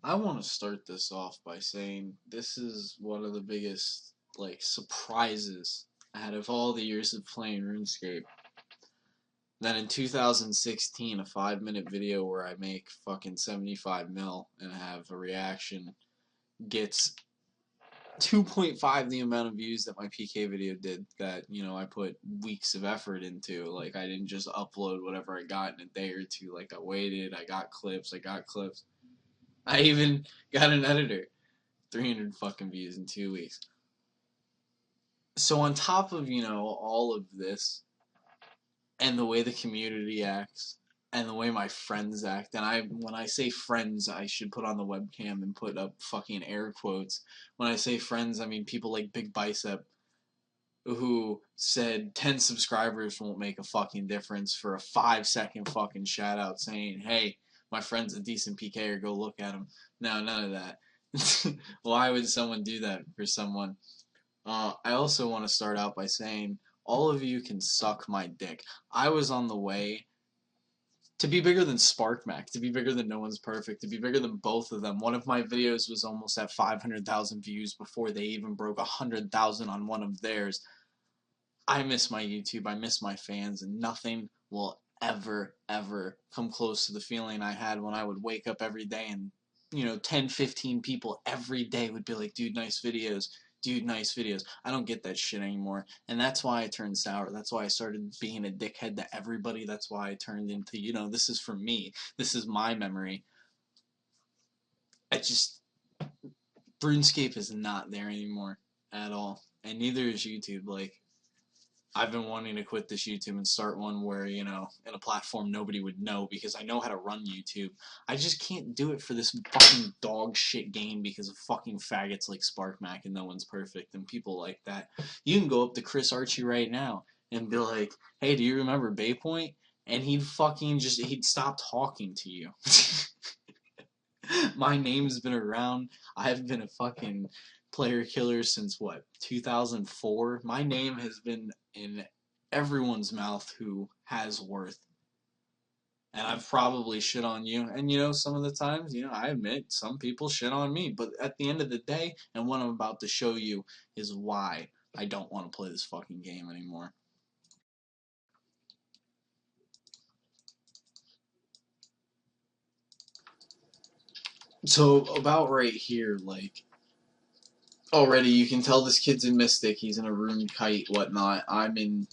I want to start this off by saying this is one of the biggest, surprises out of all the years of playing RuneScape. That in 2016, a 5-minute video where I make fucking 75 mil and have a reaction gets 2.5 the amount of views that my PK video did that, I put weeks of effort into. Like, I didn't just upload whatever I got in a day or two. Like, I waited, I got clips. I even got an editor. 300 fucking views in 2 weeks. So on top of, all of this, and the way the community acts, and the way my friends act, and when I say friends, I should put on the webcam and put up fucking air quotes. When I say friends, I mean people like Big Bicep, who said 10 subscribers won't make a fucking difference for a 5-second fucking shout out saying, hey, my friend's a decent PKer, go look at him. No, none of that. Why would someone do that for someone? I also want to start out by saying all of you can suck my dick. I was on the way to be bigger than SparkMac, to be bigger than No One's Perfect, to be bigger than both of them. One of my videos was almost at 500,000 views before they even broke 100,000 on one of theirs. I miss my YouTube, I miss my fans, and nothing will ever, ever come close to the feeling I had when I would wake up every day and, 10, 15 people every day would be like, dude, nice videos. Dude, nice videos. I don't get that shit anymore. And that's why I turned sour. That's why I started being a dickhead to everybody. That's why I turned into, this is for me. This is my memory. RuneScape is not there anymore at all. And neither is YouTube. Like, I've been wanting to quit this YouTube and start one where, in a platform nobody would know because I know how to run YouTube. I just can't do it for this fucking dog shit game because of fucking faggots like SparkMac and No One's Perfect and people like that. You can go up to Chris Archie right now and be like, hey, do you remember Baypoint? And he'd stop talking to you. My name's been around. I've been a fucking player killer since what, 2004? My name has been in everyone's mouth who has worth. And I've probably shit on you. And some of the times, I admit some people shit on me. But at the end of the day, and what I'm about to show you is why I don't want to play this fucking game anymore. So, about right here, already you can tell this kid's in Mystic. He's in a rune kite, whatnot. I'm in,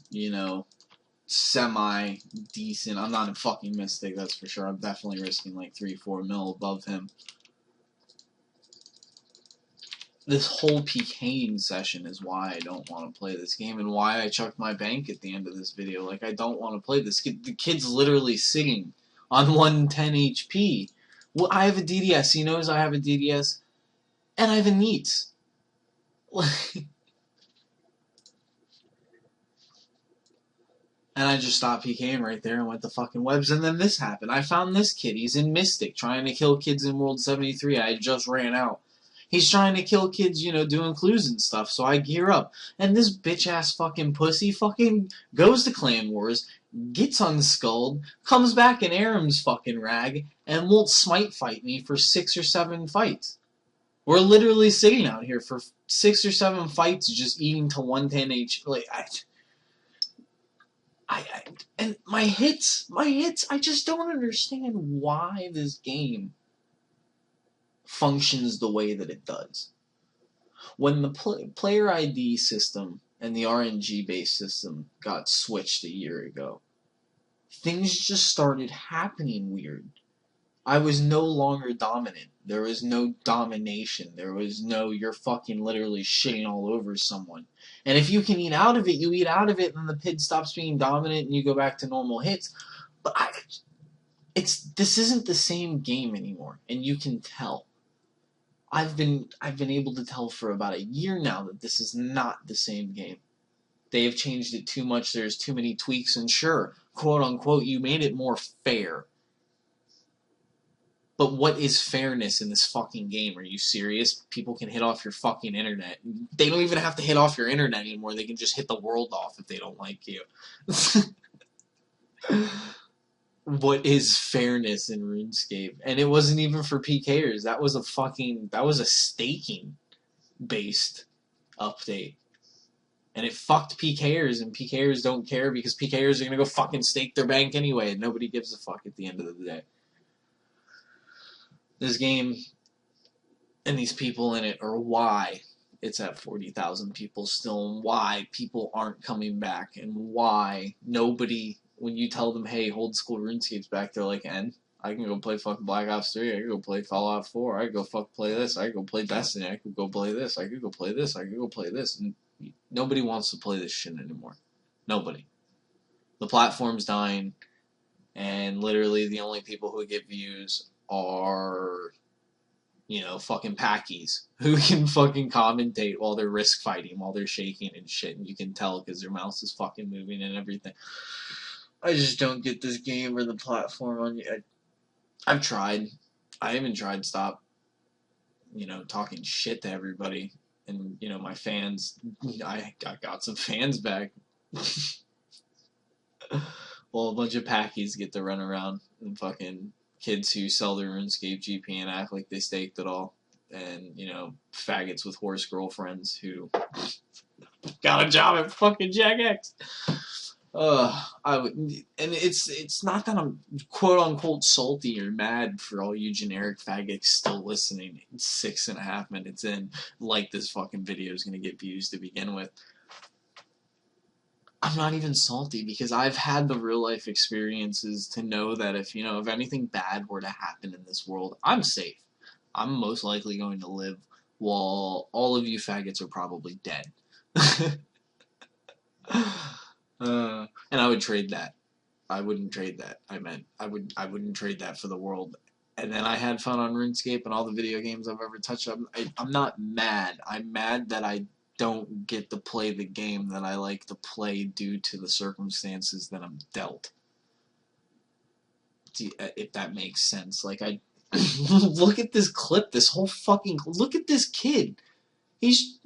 semi-decent. I'm not in fucking Mystic, that's for sure. I'm definitely risking like 3-4 mil above him. This whole Pking session is why I don't want to play this game and why I chucked my bank at the end of this video. Like, I don't want to play this. The kid's literally sitting on 110 HP. Well, I have a DDS. He knows I have a DDS. And I have a NEETS. And I just stopped PKing right there and went to fucking webs, and then this happened. I found this kid. He's in Mystic, trying to kill kids in World 73. I just ran out. He's trying to kill kids, doing clues and stuff, so I gear up. And this bitch-ass fucking pussy fucking goes to Clan Wars, gets unskulled, comes back in Aram's fucking rag, and won't smite fight me for 6 or 7 fights. We're literally sitting out here for 6 or 7 fights just eating to 110 HP. And my hits, I just don't understand why this game functions the way that it does. When the player ID system and the RNG-based system got switched a year ago, things just started happening weird. I was no longer dominant. There was no domination. There was no, you're fucking literally shitting all over someone. And if you can eat out of it, you eat out of it, and the PID stops being dominant, and you go back to normal hits. But this isn't the same game anymore, and you can tell. I've been able to tell for about a year now that this is not the same game. They have changed it too much. There's too many tweaks, and sure, quote unquote, you made it more fair. But what is fairness in this fucking game? Are you serious? People can hit off your fucking internet. They don't even have to hit off your internet anymore. They can just hit the world off if they don't like you. what is fairness in RuneScape. And it wasn't even for PKers. That was a staking based update. And it fucked PKers, and PKers don't care because PKers are gonna go fucking stake their bank anyway, and nobody gives a fuck at the end of the day. This game and these people in it are why it's at 40,000 people still, and why people aren't coming back, and why nobody, when you tell them, hey, old school RuneScape's back, they're like, and I can go play fucking Black Ops 3, I can go play Fallout 4, I can go fuck play this, I can go play Destiny, I could go play this, I could go play this, I could go play this, and nobody wants to play this shit anymore. Nobody. The platform's dying, and literally the only people who get views are, you know, fucking packies who can fucking commentate while they're risk fighting, while they're shaking and shit, and you can tell because their mouse is fucking moving and everything. I just don't get this game or the platform on you. I've tried. I even tried stop, you know, talking shit to everybody, and you know, my fans. I got some fans back. Well, a bunch of packies get to run around and fucking kids who sell their RuneScape GP and act like they staked it all, and you know, faggots with horse girlfriends who got a job at fucking Jagex. I would, and it's not that I'm quote unquote salty or mad for all you generic faggots still listening. It's 6.5 minutes in, like this fucking video is gonna get views to begin with. I'm not even salty because I've had the real life experiences to know that if, you know, if anything bad were to happen in this world, I'm safe. I'm most likely going to live while all of you faggots are probably dead. And I would trade that. I wouldn't trade that. I wouldn't trade that for the world. And then I had fun on RuneScape and all the video games I've ever touched. I'm not mad. I'm mad that I don't get to play the game that I like to play due to the circumstances that I'm dealt. If that makes sense. Like, I look at this clip, this whole fucking, look at this kid. He's,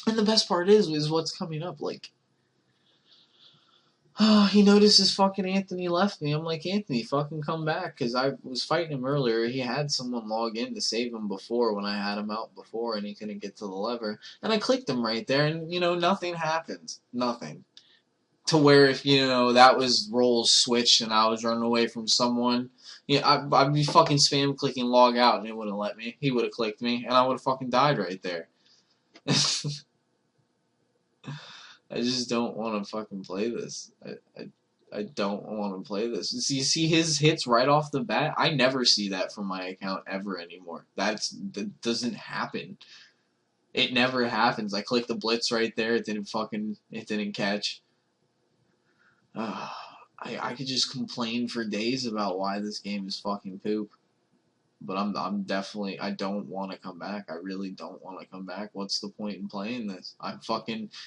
and the best part is what's coming up. Like, he notices fucking Anthony left me. I'm like, Anthony, fucking come back, because I was fighting him earlier. He had someone log in to save him before when I had him out before, and he couldn't get to the lever. And I clicked him right there, and, you know, nothing happens. Nothing. To where if, you know, that was roles switched and I was running away from someone, yeah, I'd be fucking spam clicking log out, and it wouldn't let me. He would have clicked me, and I would have fucking died right there. I just don't want to fucking play this. I don't want to play this. You see his hits right off the bat? I never see that from my account ever anymore. That doesn't happen. It never happens. I clicked the blitz right there. It didn't catch. I could just complain for days about why this game is fucking poop. But I'm definitely, I don't want to come back. I really don't want to come back. What's the point in playing this?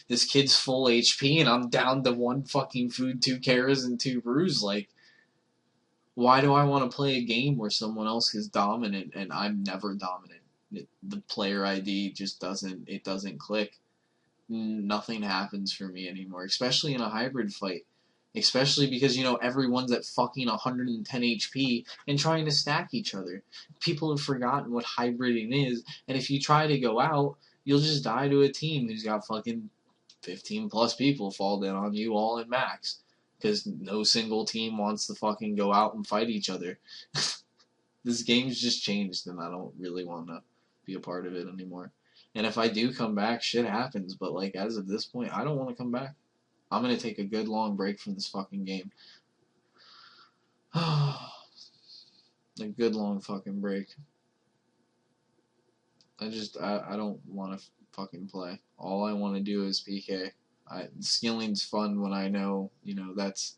This kid's full HP and I'm down to 1 fucking food, 2 caras, and 2 brews. Like, why do I want to play a game where someone else is dominant and I'm never dominant? The player ID just doesn't click. Nothing happens for me anymore, especially in a hybrid fight. Especially because, you know, everyone's at fucking 110 HP and trying to stack each other. People have forgotten what hybriding is, and if you try to go out, you'll just die to a team who's got fucking 15 plus people fall down on you all in max. Because no single team wants to fucking go out and fight each other. This game's just changed, and I don't really want to be a part of it anymore. And if I do come back, shit happens, but like as of this point, I don't want to come back. I'm gonna take a good long break from this fucking game. A good long fucking break. I don't want to fucking play. All I want to do is PK. Skilling's fun when I know, you know, that's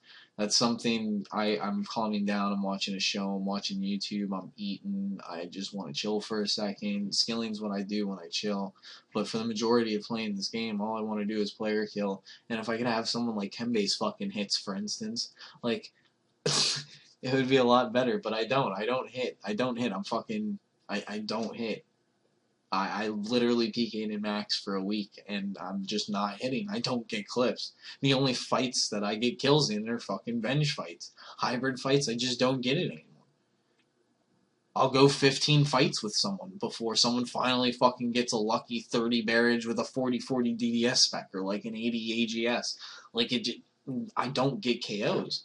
something I'm calming down, I'm watching a show, I'm watching YouTube, I'm eating, I just want to chill for a second. Skilling's what I do when I chill. But for the majority of playing this game, all I want to do is player kill. And if I could have someone like Kembe's fucking hits, for instance, like, it would be a lot better, but I don't hit. I'm fucking, I don't hit. I literally PK'd in max for a week, and I'm just not hitting. I don't get clips. The only fights that I get kills in are fucking bench fights. Hybrid fights, I just don't get it anymore. I'll go 15 fights with someone before someone finally fucking gets a lucky 30 barrage with a 40-40 DDS spec or like an 80 AGS. Like I don't get KOs.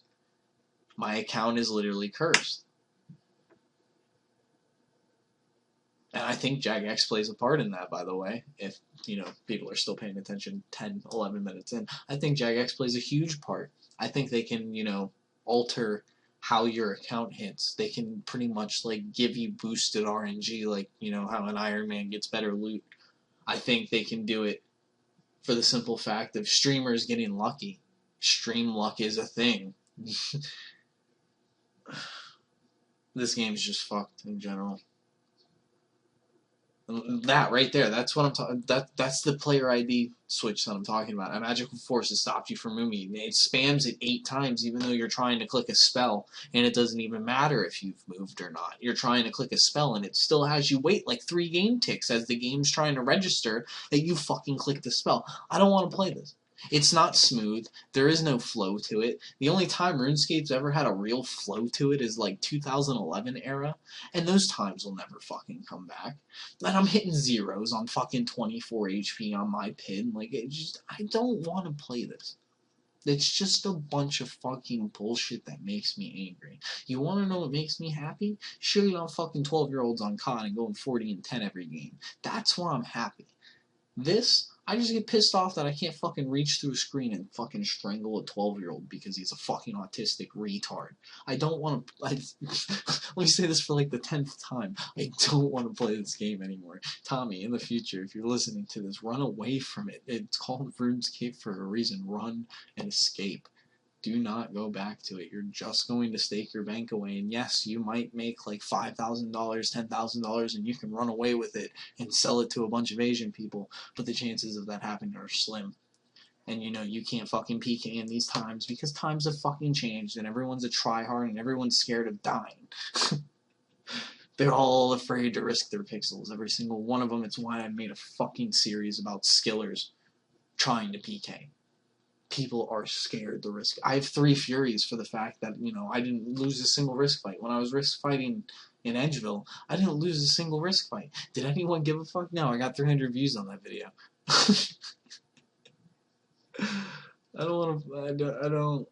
My account is literally cursed. And I think Jagex plays a part in that, by the way, if, people are still paying attention 10, 11 minutes in. I think Jagex plays a huge part. I think they can, alter how your account hits. They can pretty much, like, give you boosted RNG, like, how an Iron Man gets better loot. I think they can do it for the simple fact of streamers getting lucky. Stream luck is a thing. This game's just fucked in general. That right there, that's what I'm talking. That's the player ID switch that I'm talking about. A magical force has stopped you from moving. It spams it 8 times, even though you're trying to click a spell, and it doesn't even matter if you've moved or not. You're trying to click a spell, and it still has you wait like 3 game ticks as the game's trying to register that you fucking clicked the spell. I don't want to play this. It's not smooth. There is no flow to it. The only time RuneScape's ever had a real flow to it is like 2011 era, and those times will never fucking come back. And I'm hitting zeros on fucking 24 HP on my pin. Like, I don't want to play this. It's just a bunch of fucking bullshit that makes me angry. You want to know what makes me happy? Shooting on fucking 12-year-olds on COD and going 40 and 10 every game. That's where I'm happy. This, I just get pissed off that I can't fucking reach through a screen and fucking strangle a 12-year-old because he's a fucking autistic retard. I don't want to... let me say this for like the 10th time. I don't want to play this game anymore. Tommy, in the future, if you're listening to this, run away from it. It's called RuneScape for a reason. Run and escape. Do not go back to it. You're just going to stake your bank away. And yes, you might make like $5,000, $10,000, and you can run away with it and sell it to a bunch of Asian people. But the chances of that happening are slim. And you can't fucking PK in these times because times have fucking changed and everyone's a tryhard and everyone's scared of dying. They're all afraid to risk their pixels. Every single one of them. It's why I made a fucking series about skillers trying to PK. People are scared to risk. I have 3 Furies for the fact that, I didn't lose a single risk fight. When I was risk fighting in Edgeville, I didn't lose a single risk fight. Did anyone give a fuck? No, I got 300 views on that video. I don't,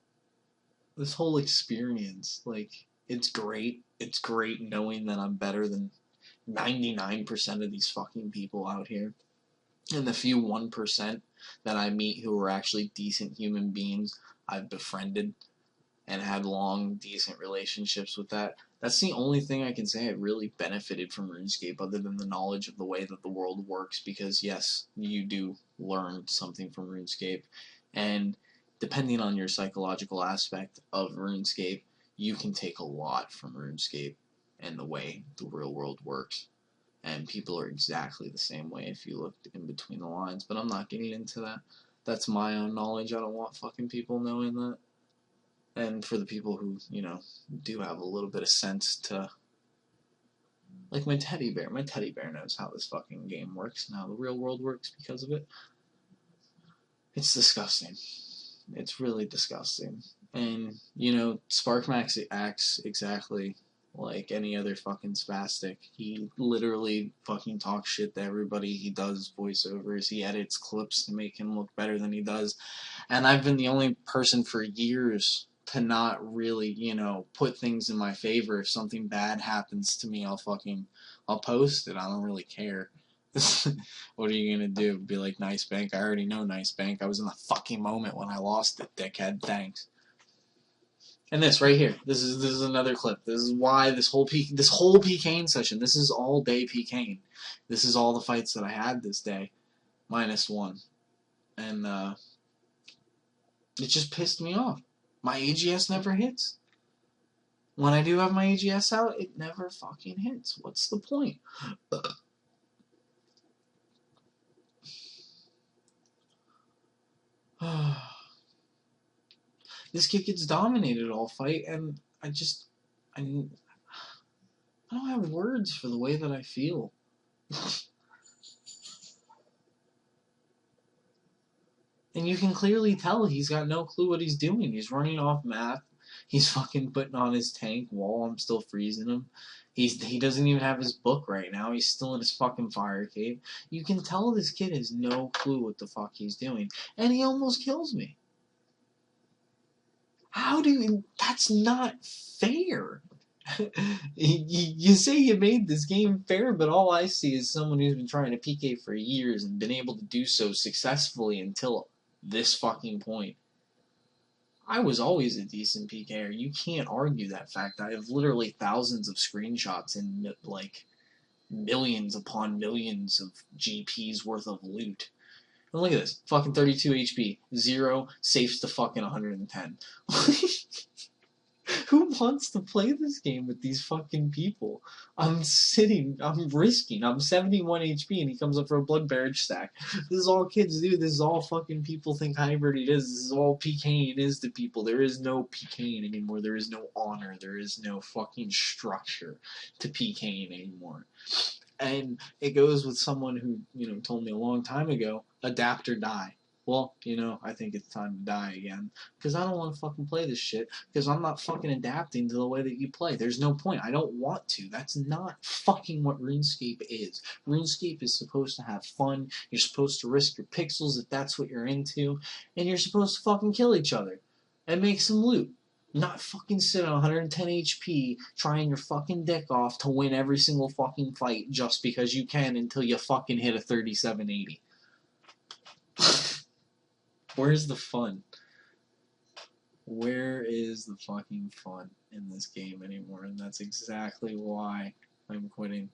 this whole experience, like, it's great. It's great knowing that I'm better than 99% of these fucking people out here. And the few 1% that I meet who are actually decent human beings, I've befriended and had long, decent relationships with that. That's the only thing I can say I really benefited from RuneScape other than the knowledge of the way that the world works, because yes, you do learn something from RuneScape, and depending on your psychological aspect of RuneScape, you can take a lot from RuneScape and the way the real world works. And people are exactly the same way if you looked in between the lines. But I'm not getting into that. That's my own knowledge. I don't want fucking people knowing that. And for the people who, do have a little bit of sense to... Like my teddy bear. My teddy bear knows how this fucking game works and how the real world works because of it. It's disgusting. It's really disgusting. And, Sparkmax acts exactly like any other fucking spastic. He literally fucking talks shit to everybody. He does voiceovers. He edits clips to make him look better than he does. And I've been the only person for years to not really, put things in my favor. If something bad happens to me, I'll post it. I don't really care. What are you gonna do? Be like, Nice Bank? I already know Nice Bank. I was in the fucking moment when I lost it, dickhead. Thanks. And this right here, this is another clip. This is why this whole PKing session, this is all day PKing. This is all the fights that I had this day, -1. And it just pissed me off. My AGS never hits. When I do have my AGS out, it never fucking hits. What's the point? This kid gets dominated all fight, and I don't have words for the way that I feel. And you can clearly tell he's got no clue what he's doing. He's running off math. He's fucking putting on his tank while I'm still freezing him. He doesn't even have his book right now. He's still in his fucking fire cave. You can tell this kid has no clue what the fuck he's doing. And he almost kills me. How do you... That's not fair. You say you made this game fair, but all I see is someone who's been trying to PK for years and been able to do so successfully until this fucking point. I was always a decent PKer. You can't argue that fact. I have literally thousands of screenshots and like millions upon millions of GPs worth of loot. And look at this. Fucking 32 HP. 0. Safes to fucking 110. Who wants to play this game with these fucking people? I'm risking. I'm 71 HP and he comes up for a blood barrage stack. This is all kids do. This is all fucking people think hybrid it is. This is all PKing is to people. There is no PKing anymore. There is no honor. There is no fucking structure to PKing anymore. And it goes with someone who, told me a long time ago, adapt or die. Well, I think it's time to die again. Because I don't want to fucking play this shit. Because I'm not fucking adapting to the way that you play. There's no point. I don't want to. That's not fucking what RuneScape is. RuneScape is supposed to have fun. You're supposed to risk your pixels if that's what you're into. And you're supposed to fucking kill each other. And make some loot. Not fucking sit on 110 HP trying your fucking dick off to win every single fucking fight just because you can until you fucking hit a 3780. Where's the fun? Where is the fucking fun in this game anymore? And that's exactly why I'm quitting.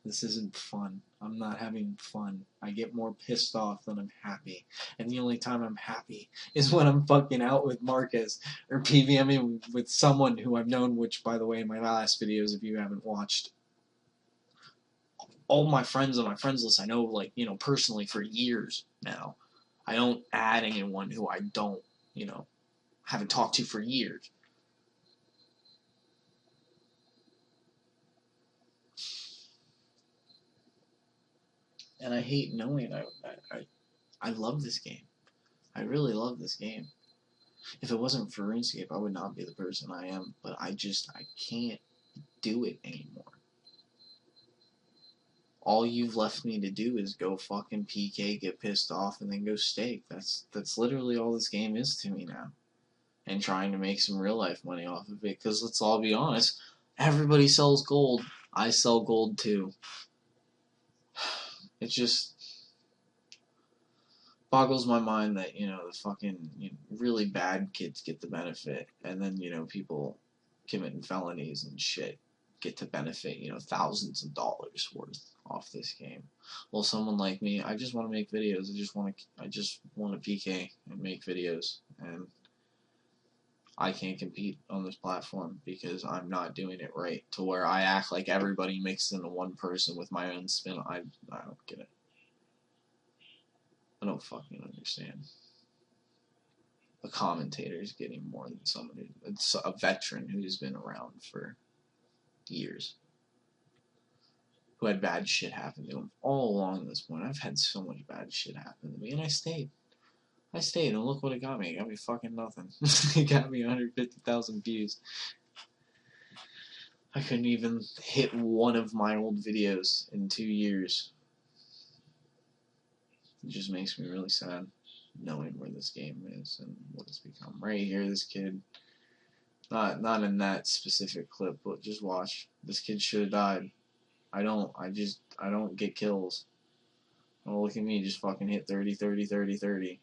This isn't fun. I'm not having fun. I get more pissed off than I'm happy. And the only time I'm happy is when I'm fucking out with Marcus or PVMing with someone who I've known, which, by the way, in my last videos, if you haven't watched, all my friends on my friends list I know, personally for years now. I don't add anyone who I don't, haven't talked to for years. And I hate knowing I love this game. I really love this game. If it wasn't for RuneScape, I would not be the person I am, but I can't do it anymore. All you've left me to do is go fucking PK, get pissed off, and then go stake. That's literally all this game is to me now. And trying to make some real life money off of it, because let's all be honest, everybody sells gold. I sell gold too. It just boggles my mind that, the fucking really bad kids get the benefit, and then, people committing felonies and shit get to benefit, thousands of dollars worth off this game. Well, someone like me, I just want to make videos. I just want to PK and make videos, and I can't compete on this platform because I'm not doing it right to where I act like everybody mixed into one person with my own spin. I don't get it. I don't fucking understand. A commentator is getting more than somebody. It's a veteran who's been around for years, who had bad shit happen to him all along this point. I've had so much bad shit happen to me, and I stayed. And look what it got me. It got me fucking nothing. It got me 150,000 views. I couldn't even hit one of my old videos in 2 years. It just makes me really sad knowing where this game is and what it's become. Right here, this kid, not in that specific clip, but just watch. This kid should have died. I don't get kills. Oh, look at me, just fucking hit 30, 30, 30, 30.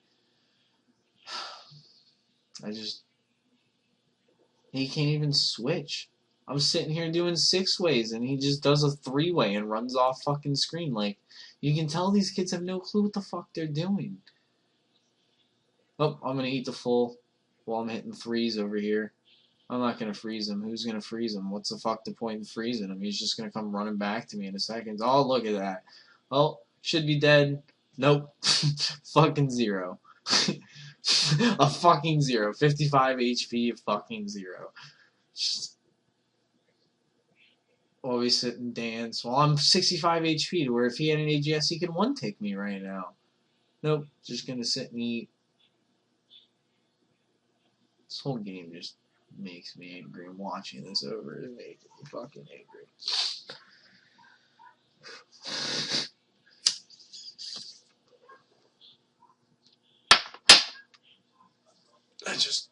He can't even switch. I'm sitting here doing 6 ways and he just does a 3-way and runs off fucking screen. Like, you can tell these kids have no clue what the fuck they're doing. Oh, I'm gonna eat the full while I'm hitting 3s over here. I'm not gonna freeze him. Who's gonna freeze him? What's the fuck the point in freezing him? He's just gonna come running back to me in a second. Oh, look at that. Oh, should be dead. Nope. Fucking 0. A fucking 0. 55 HP, a fucking 0. Just always sit and dance. Well, I'm 65 HP to where if he had an AGS, he could 1-take me right now. Nope. Just gonna sit and eat. This whole game just makes me angry. And watching this over is making me fucking angry. I just...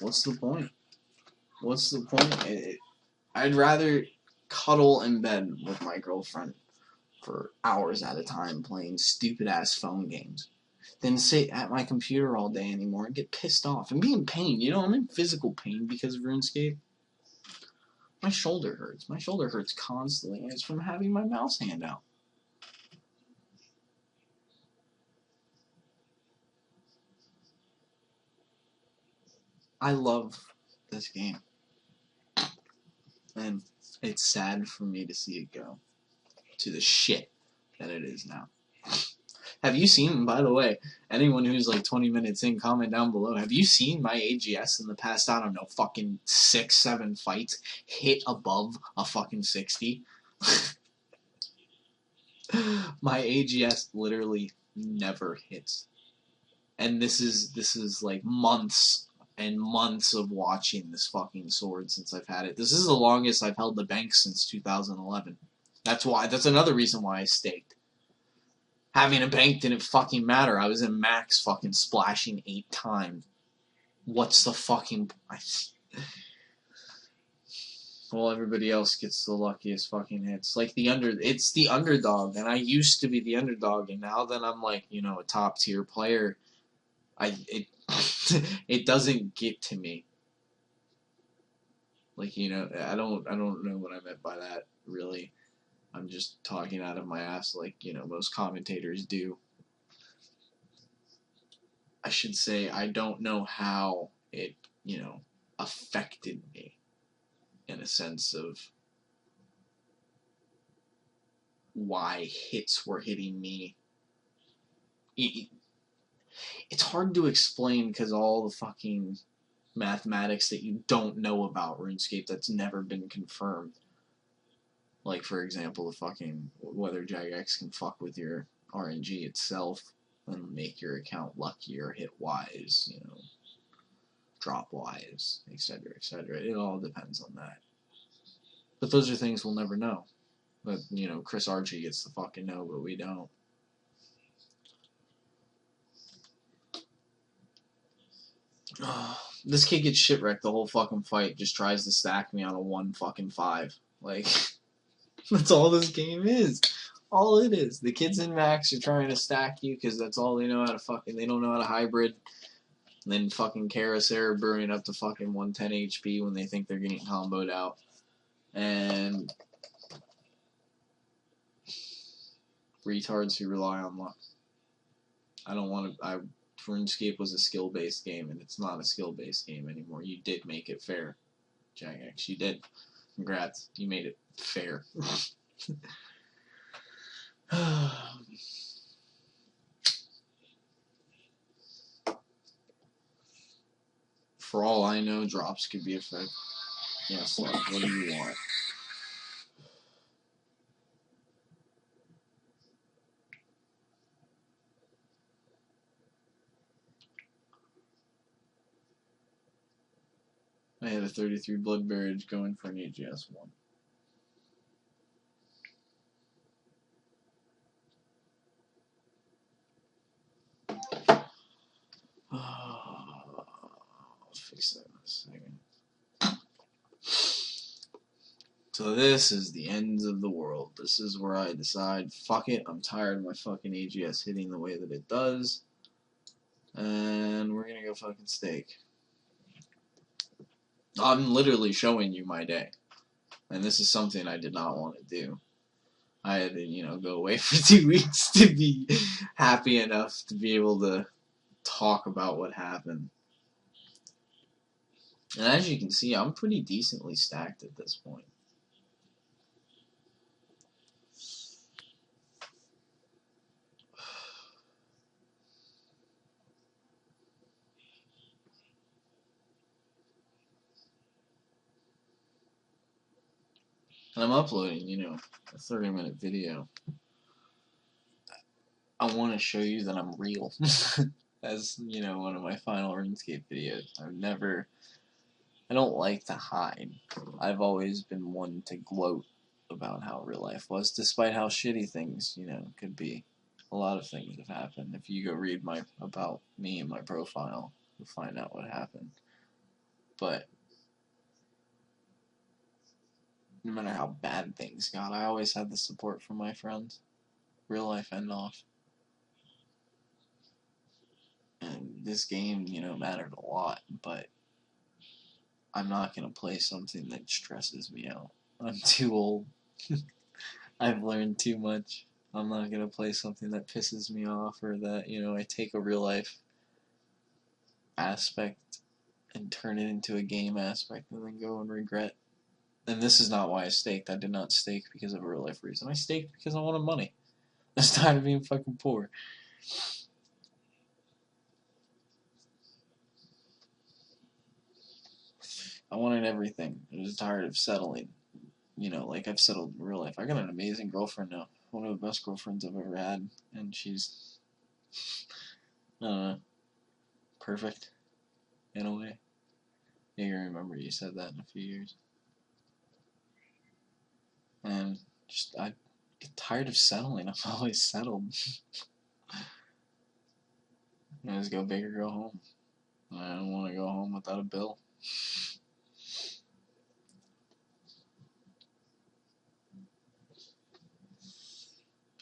What's the point? What's the point? I'd rather cuddle in bed with my girlfriend for hours at a time playing stupid-ass phone games than sit at my computer all day anymore and get pissed off and be in pain. You know, I'm in physical pain because of RuneScape. My shoulder hurts. My shoulder hurts constantly, and it's from having my mouse hand out. I love this game. And it's sad for me to see it go to the shit that it is now. Have you seen, by the way, anyone who's like 20 minutes in, comment down below, have you seen my AGS in the past, I don't know, fucking 6-7 fights hit above a fucking 60? My AGS literally never hits. And this is like months and months of watching this fucking sword since I've had it. This is the longest I've held the bank since 2011. That's another reason why I staked. Having a bank didn't fucking matter. I was in max fucking splashing 8 times. What's the fucking... Well, everybody else gets the luckiest fucking hits. Like it's the underdog, and I used to be the underdog, and now that I'm like, you know, a top tier player, it doesn't get to me. Like, you know, I don't know what I meant by that, really. I'm just talking out of my ass like, you know, most commentators do. I should say I don't know how it, you know, affected me in a sense of why hits were hitting me. It's hard to explain because all the fucking mathematics that you don't know about RuneScape that's never been confirmed. Like, for example, the fucking whether Jagex can fuck with your RNG itself and make your account luckier hit-wise, you know, drop-wise, etc., etc. It all depends on that. But those are things we'll never know. But, you know, Chris Archie gets to fucking know, but we don't. This kid gets shit-wrecked the whole fucking fight, just tries to stack me on a 1-5. Like... That's all this game is. All it is. The kids in max are trying to stack you because that's all they know how to fucking... They don't know how to hybrid. And then fucking Carousel brewing up to fucking 110 HP when they think they're getting comboed out. And... retards who rely on luck. I don't want to... RuneScape was a skill-based game, and it's not a skill-based game anymore. You did make it fair, Jagex. You did. Congrats. You made it fair. For all I know, drops could be affected. Yes, what do you want? I had a 33 blood barrage going for an AGS 1. I'll fix that in a second. So this is the end of the world. This is where I decide, fuck it, I'm tired of my fucking AGS hitting the way that it does. And we're gonna go fucking stake. I'm literally showing you my day. And this is something I did not want to do. I had to, you know, go away for 2 weeks to be happy enough to be able to talk about what happened. And as you can see, I'm pretty decently stacked at this point. And I'm uploading, you know, a 30-minute video I want to show you that I'm real. As, you know, one of my final RuneScape videos. I don't like to hide. I've always been one to gloat about how real life was, despite how shitty things, you know, could be. A lot of things have happened. If you go read about me and my profile, you'll find out what happened. But no matter how bad things got, I always had the support from my friends, real life and off. And this game, you know, mattered a lot, but I'm not going to play something that stresses me out. I'm too old. I've learned too much. I'm not going to play something that pisses me off, or that, you know, I take a real life aspect and turn it into a game aspect and then go and regret. And this is not why I staked. I did not stake because of a real life reason. I staked because I wanted money. I was tired of being fucking poor. I wanted everything. I was tired of settling. You know, like I've settled in real life. I got an amazing girlfriend now. One of the best girlfriends I've ever had. And she's, I don't know, perfect in a way. You remember you said that in a few years. And just, I get tired of settling. I'm always settled. I just go big or go home. I don't want to go home without a bill.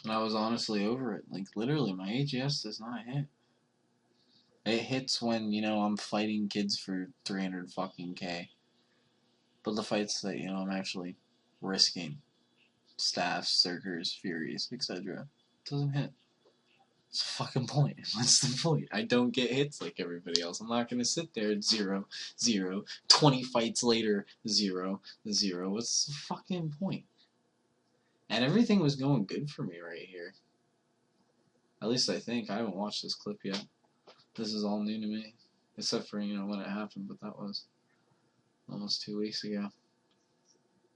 And I was honestly over it. Like, literally, my AGS does not hit. It hits when, you know, I'm fighting kids for 300 fucking K. But the fights that, you know, I'm actually risking, staffs, Zerkers, Furies, etc., doesn't hit. What's the fucking point? What's the point? I don't get hits like everybody else. I'm not gonna sit there at 0, 0, 20 fights later, 0, 0. What's the fucking point? And everything was going good for me right here. At least I think. I haven't watched this clip yet. This is all new to me. Except for, you know, when it happened, but that was almost 2 weeks ago.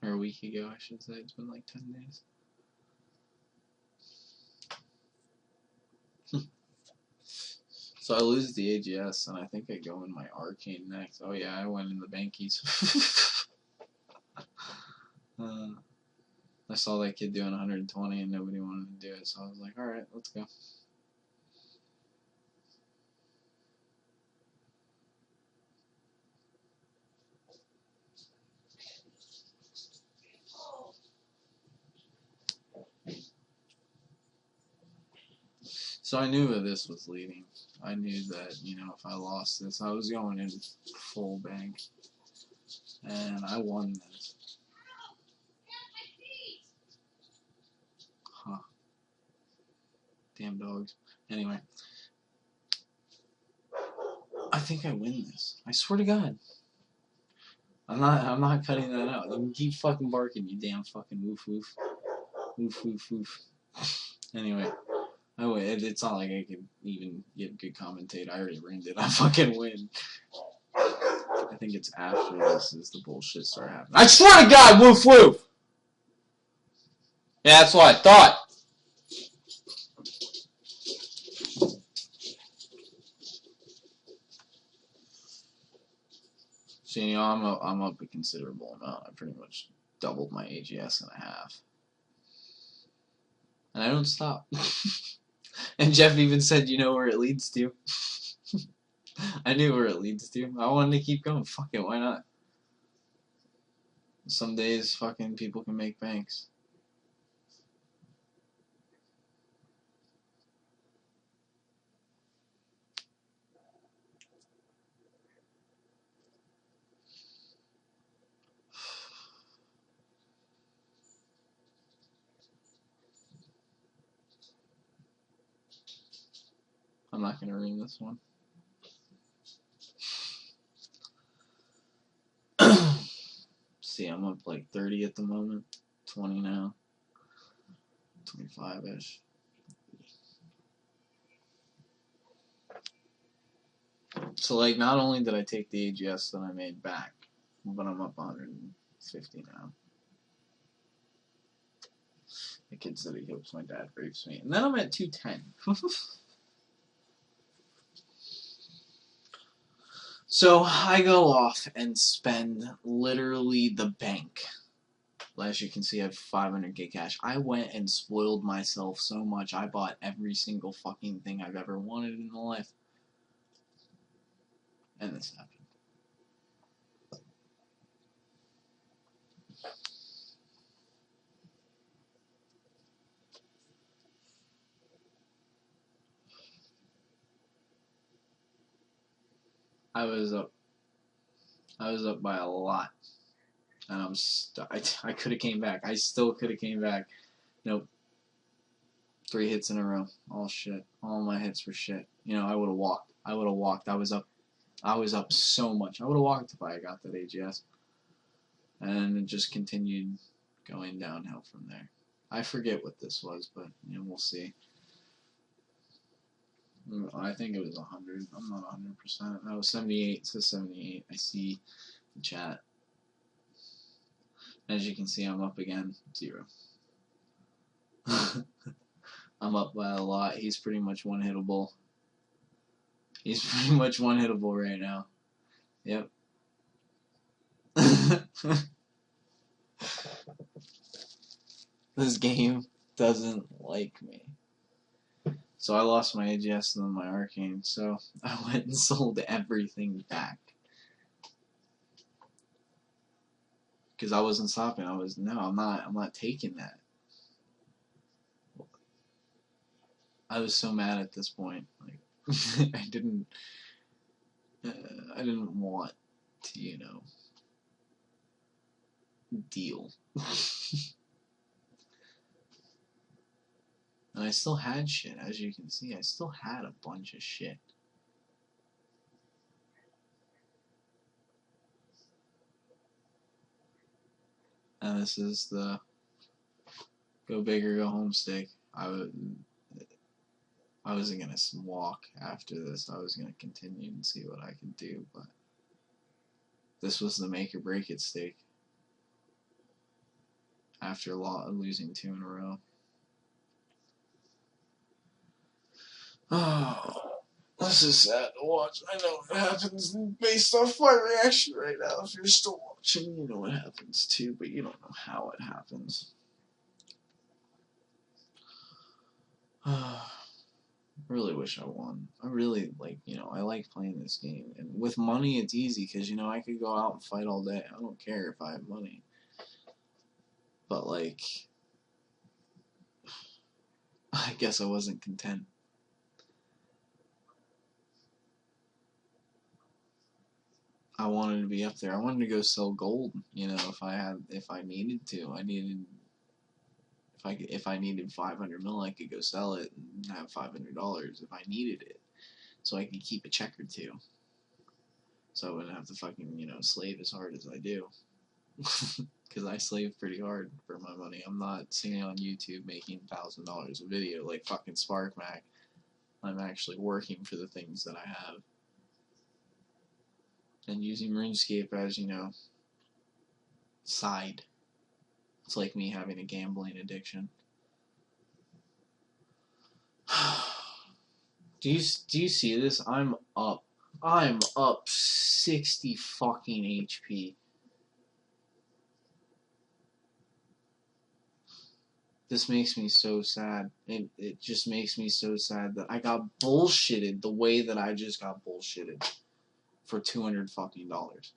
Or a week ago, I should say. It's been like 10 days. So I lose the AGS, and I think I go in my Arcane next. Oh yeah, I went in the Bankies. I saw that kid doing 120 and nobody wanted to do it, so I was like, alright, let's go. So I knew where this was leading. I knew that, you know, if I lost this, I was going in full bank. And I won this. Huh. Damn dogs. Anyway. I think I win this. I swear to God. I'm not cutting that out. You can keep fucking barking, you damn fucking woof woof. Woof woof woof. Anyway. Oh, it's not like I could even get good commentate. I already ringed it. I fucking win. I think it's after this is the bullshit start happening. I swear to God, woof woof! Yeah, that's what I thought. So, you know, I'm up a considerable amount. I pretty much doubled my AGS in a half. And I don't stop. And Jeff even said, you know where it leads to? I knew where it leads to. I wanted to keep going. Fuck it, why not? Some days, fucking people can make banks. I'm not gonna ring this one. See, I'm up like 30 at the moment. 20 now. 25-ish. So, like, not only did I take the AGS that I made back, but I'm up 150 now. The kid said he hopes my dad rapes me. And then I'm at 210. So I go off and spend literally the bank. As you can see, I have 500k cash. I went and spoiled myself so much. I bought every single fucking thing I've ever wanted in my life. And this happened. I was up by a lot. And I could have came back. I still could have came back. Nope. 3 hits in a row. All shit. All my hits were shit. You know, I would have walked. I was up so much. I would have walked if I got that AGS. And it just continued going downhill from there. I forget what this was, but you know, we'll see. I think it was 100. I'm not 100%. No, 78. It says 78. I see the chat. As you can see, I'm up again. 0. I'm up by a lot. He's pretty much one-hittable. He's pretty much one-hittable right now. Yep. This game doesn't like me. So I lost my AGS and then my Arcane, so I went and sold everything back. Because I wasn't stopping. I'm not taking that. I was so mad at this point. Like, I didn't want to, you know, deal. And I still had shit, as you can see. I still had a bunch of shit. And this is the go big or go home steak. I wasn't gonna walk after this. I was gonna continue and see what I could do, but this was the make or break it stake. After losing 2 in a row. Oh, this is sad to watch. I know what happens based off my reaction right now. If you're still watching, you know what happens too, but you don't know how it happens. I really wish I won. I really I like playing this game. And with money, it's easy because, you know, I could go out and fight all day. I don't care if I have money. But, like, I guess I wasn't content. I wanted to be up there. I wanted to go sell gold, you know, if I needed to. If I needed 500 mil, I could go sell it and have $500 if I needed it. So I could keep a check or two. So I wouldn't have to fucking, you know, slave as hard as I do. Because I slave pretty hard for my money. I'm not sitting on YouTube making $1,000 a video like fucking SparkMac. I'm actually working for the things that I have. And using RuneScape as, you know, side. It's like me having a gambling addiction. Do you see this? I'm up 60 fucking HP. This makes me so sad. It just makes me so sad that I got bullshitted the way that I just got bullshitted for $200 fucking dollars.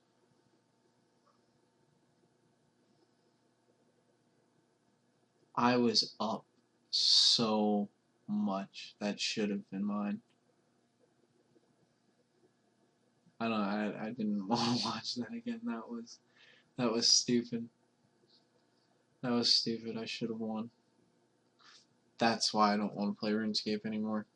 I was up so much. That should have been mine. I didn't want to watch that again. That was stupid. That was stupid. I should have won. That's why I don't want to play RuneScape anymore.